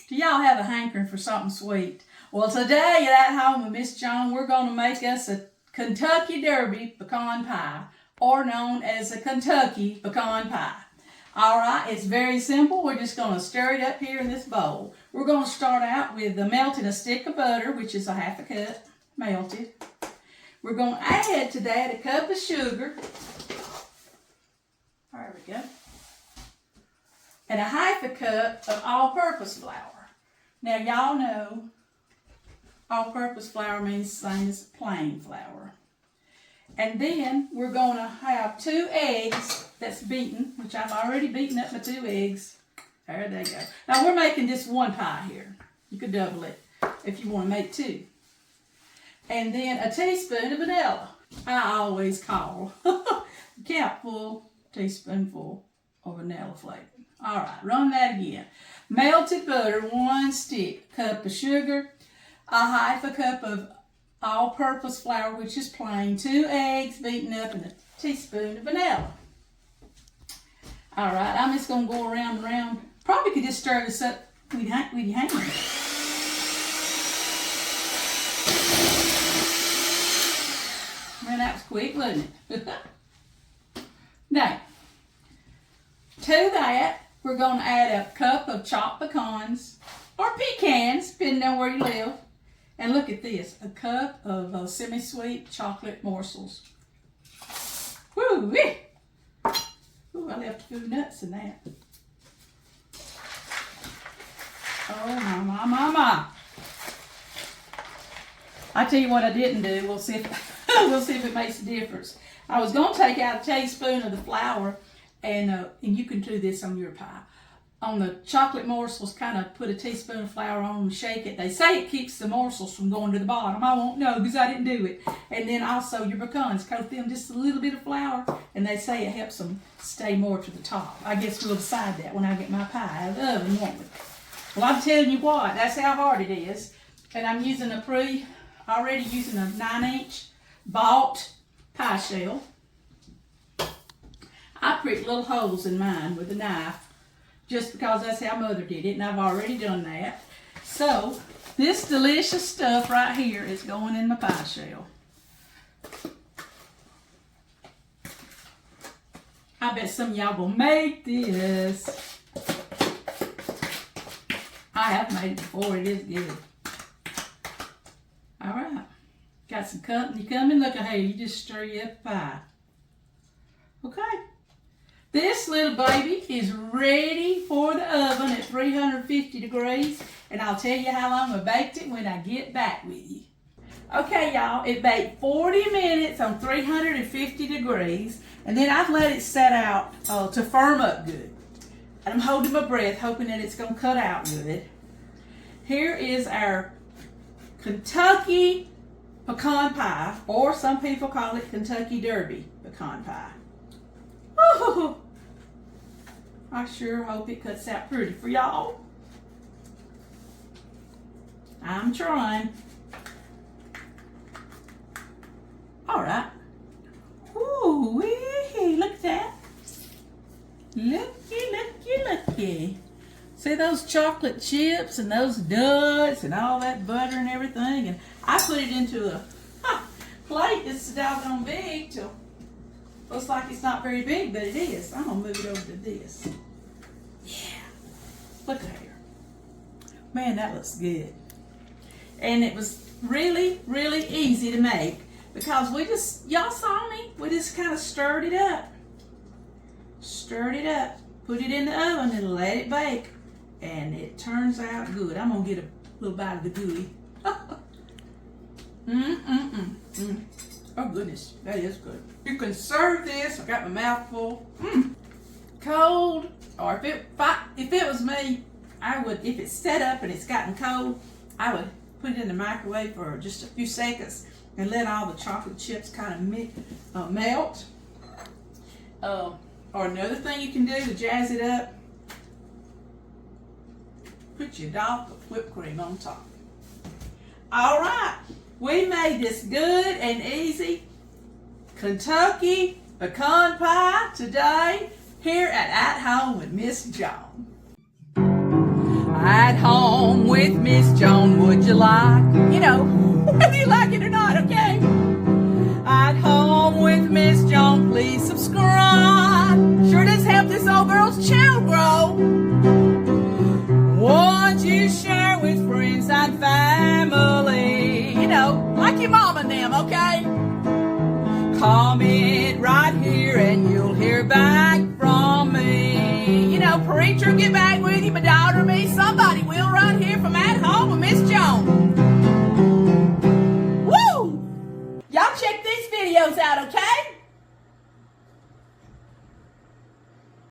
Do y'all have a hankering for something sweet? Well, today at Home with Miss Joan, we're going to make us a Kentucky Derby Pecan Pie, or known as a Kentucky Pecan Pie. All right, it's very simple. We're just going to stir it up here in this bowl. We're going to start out with melting a stick of butter, which is a half a cup melted. We're going to add to that a cup of sugar. There we go. And a half a cup of all-purpose flour. Now, y'all know all-purpose flour means the same as plain flour. And then we're going to have 2 eggs that's beaten, which I've already beaten up my 2 eggs. There they go. Now, we're making just 1 pie here. You could double it if you want to make 2. And then a teaspoon of vanilla. I always call a capful, teaspoonful of vanilla flavor. All right, run that again. Melted butter, 1 stick, cup of sugar, a half a cup of all-purpose flour, which is plain, 2 eggs beaten up, and a teaspoon of vanilla. All right, I'm just going to go around and around. Probably could just stir this up with your hand. Man, that was quick, wasn't it? Now, to that, we're going to add a cup of chopped pecans, or pecans, depending on where you live. And look at this, a cup of semi-sweet chocolate morsels. Woo-wee! Ooh, I left a few nuts in that. Oh, my. I tell you what I didn't do. We'll see if it makes a difference. I was going to take out a teaspoon of the flour, and you can do this on your pie. On the chocolate morsels, kind of put a teaspoon of flour on and shake it. They say it keeps the morsels from going to the bottom. I won't know because I didn't do it. And then also your pecans, coat them just a little bit of flour, and they say it helps them stay more to the top. I guess we'll decide that when I get my pie out of the oven, won't we? Well, I'm telling you what, that's how hard it is. And I'm using already using a 9-inch bought pie shell. I pricked little holes in mine with a knife, just because that's how Mother did it, and I've already done that. So, this delicious stuff right here is going in my pie shell. I bet some of y'all will make this. I have made it before, it is good. All right, got some company coming. Look at here, you just stir your pie. Okay. This little baby is ready for the oven at 350 degrees, and I'll tell you how long I baked it when I get back with you. Okay, y'all, it baked 40 minutes on 350 degrees, and then I've let it set out to firm up good. And I'm holding my breath, hoping that it's going to cut out good. Here is our Kentucky Pecan Pie, or some people call it Kentucky Derby Pecan Pie. Ooh, I sure hope it cuts out pretty for y'all. I'm trying. All right. Ooh, look at that. Looky. See those chocolate chips and those nuts and all that butter and everything? And I put it into a plate that's doggone big till looks like it's not very big, but it is. I'm going to move it over to this. Yeah. Look at here. Man, that looks good. And it was really, really easy to make because y'all saw me, we just kind of stirred it up. Stirred it up. Put it in the oven and let it bake. And it turns out good. I'm going to get a little bite of the gooey. Oh goodness, that is good. You can serve this. I got my mouth full. Cold, or if it was me, I would. If it's set up and it's gotten cold, I would put it in the microwave for just a few seconds and let all the chocolate chips kind of melt. Or another thing you can do to jazz it up, put your dollop of whipped cream on top. All right. We made this good and easy Kentucky Pecan Pie today here at Home with Miss Joan. At home with Miss Joan, would you like? You know, whether you like it or not, okay? At home with Miss Joan, please subscribe. Sure does help this old girl's channel grow. Won't you share with friends and family? You know, like your mom and them, okay? Comment right here and you'll hear back from me. You know, preacher, get back with you, my daughter, me.